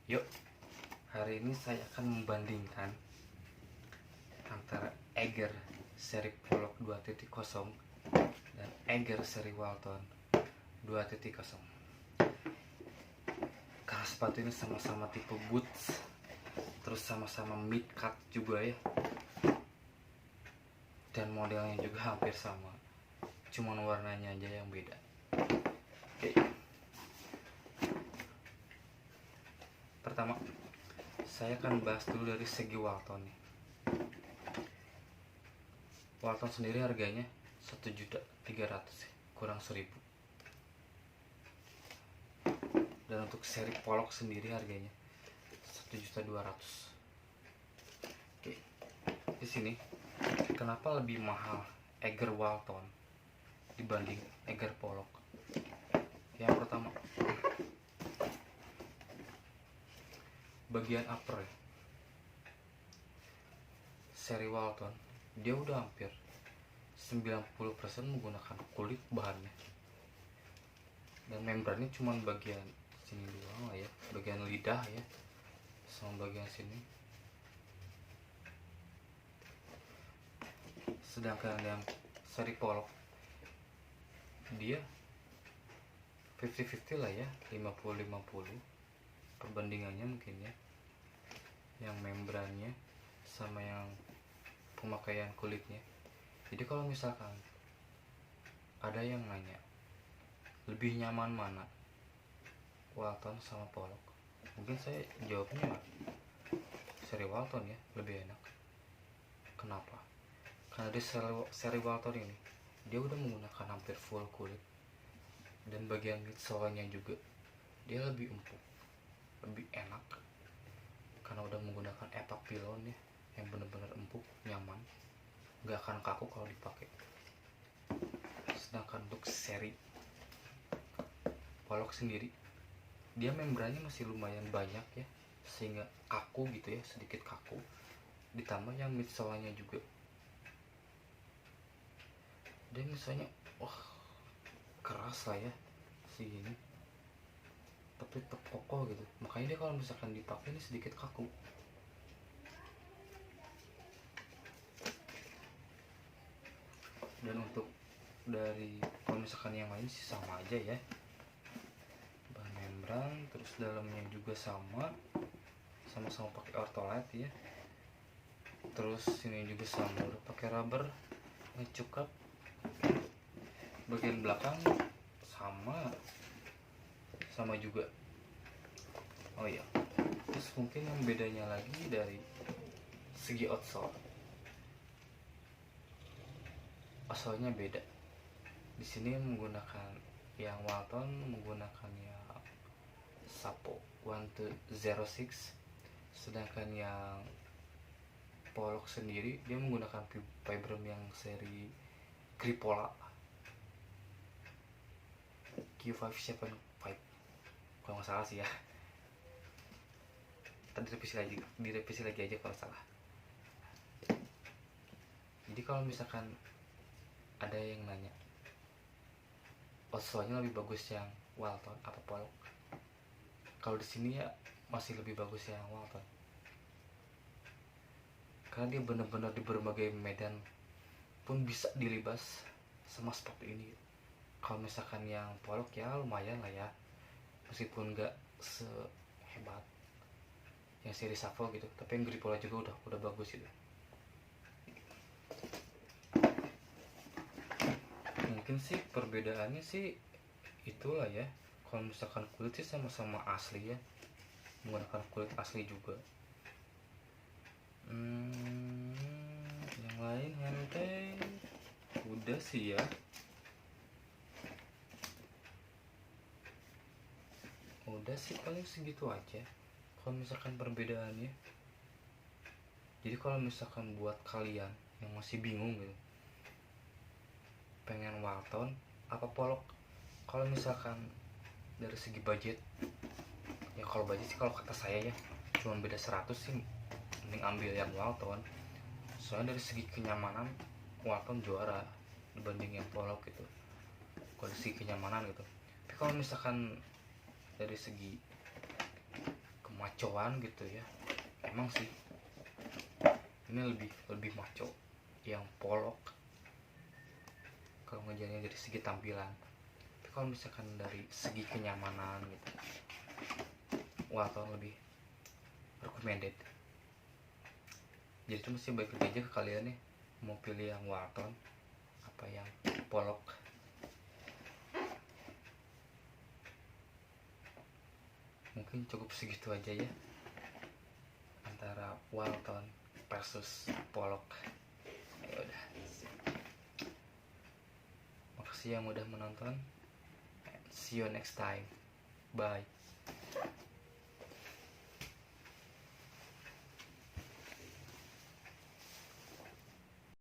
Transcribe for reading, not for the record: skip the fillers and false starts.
Yuk, hari ini saya akan membandingkan antara Eiger seri Pollock 2.0 dan Eiger seri Walton 2.0. Karena sepatu ini sama-sama tipe boots, terus sama-sama mid cut juga ya, dan modelnya juga hampir sama, cuman warnanya aja yang beda. Oke. Pertama, saya akan bahas dulu dari segi Walton nih. Walton sendiri harganya 1.300.000 ya, kurang 1.000. Dan untuk seri Pollock sendiri harganya 1.200.000. Oke. Di sini kenapa lebih mahal Eiger Walton dibanding Eiger Pollock? Yang pertama, bagian upper ya. Seri Walton dia udah hampir 90% menggunakan kulit bahannya, dan membrannya cuma bagian sini doang lah ya, bagian lidah ya sama bagian sini. Sedangkan yang seri Pollock dia 50-50 lah ya, 50-50 perbandingannya mungkin ya, yang membrannya sama yang pemakaian kulitnya. Jadi kalau misalkan ada yang nanya lebih nyaman mana, Walton sama Pollock, mungkin saya jawabnya seri Walton ya, lebih enak. Kenapa? Karena di seri Walton ini dia udah menggunakan hampir full kulit, dan bagian midsole-nya juga dia lebih empuk, lebih enak, karena udah menggunakan epak pilon ya, yang benar-benar empuk, nyaman, nggak akan kaku kalau dipakai. Sedangkan untuk seri Pollock sendiri, dia membrannya masih lumayan banyak ya, sehingga kaku gitu ya, sedikit kaku. Ditambah yang midsole-nya juga, dia misalnya wah keras lah ya segini, tapi tetap kokoh gitu. Makanya dia kalau misalkan dipakai ini sedikit kaku. Dan untuk dari kalau misalkan yang lain sih sama aja ya, bahan membran, terus dalamnya juga sama pakai ortholet ya, terus sini juga sama udah pakai rubber ngecukup. Bagian belakang sama juga. Oh iya, terus mungkin yang bedanya lagi dari segi outsole, outsole-nya beda. Di sini menggunakan yang Walton menggunakannya Sapo 1206, sedangkan yang Pollock sendiri dia menggunakan Vibram yang seri Gripola Q575 kalau nggak salah sih ya. Tadi direvisi lagi aja kalau salah. Jadi kalau misalkan ada yang nanya outsole-nya lebih bagus yang Walton apa Pollock, kalau di sini ya masih lebih bagus yang Walton, karena dia benar-benar di berbagai medan pun bisa dilibas sama sepatu ini. Kalau misalkan yang Pollock ya lumayan lah ya, meskipun nggak sehebat yang seri Shuffle gitu, tapi yang Gripola juga udah bagus gitu. Mungkin sih perbedaannya sih itulah ya, kalau misalkan kulit sih sama-sama asli ya, menggunakan kulit asli juga. Yang lain hente udah sih ya. Udah sih paling segitu aja kalau misalkan perbedaannya. Jadi kalau misalkan buat kalian yang masih bingung gitu, pengen Walton apa Pollock, kalau misalkan dari segi budget ya, kalau budget sih kalau kata saya ya cuma beda 100 sih, mending ambil yang Walton. Soalnya dari segi kenyamanan Walton juara dibanding yang Pollock gitu, kalau dari segi kenyamanan gitu. Tapi kalau misalkan dari segi macoan gitu ya. Emang sih ini lebih maco yang Pollock kalau ngejarnya dari segi tampilan. Tapi kalau misalkan dari segi kenyamanan gitu, Walton lebih recommended. Jadi itu mesti baik lagi aja ke kalian nih, mau pilih yang Walton apa yang Pollock. Mungkin cukup segitu aja ya antara Walton versus Pollock. Ya udah, makasih yang udah menonton. See you next time. Bye.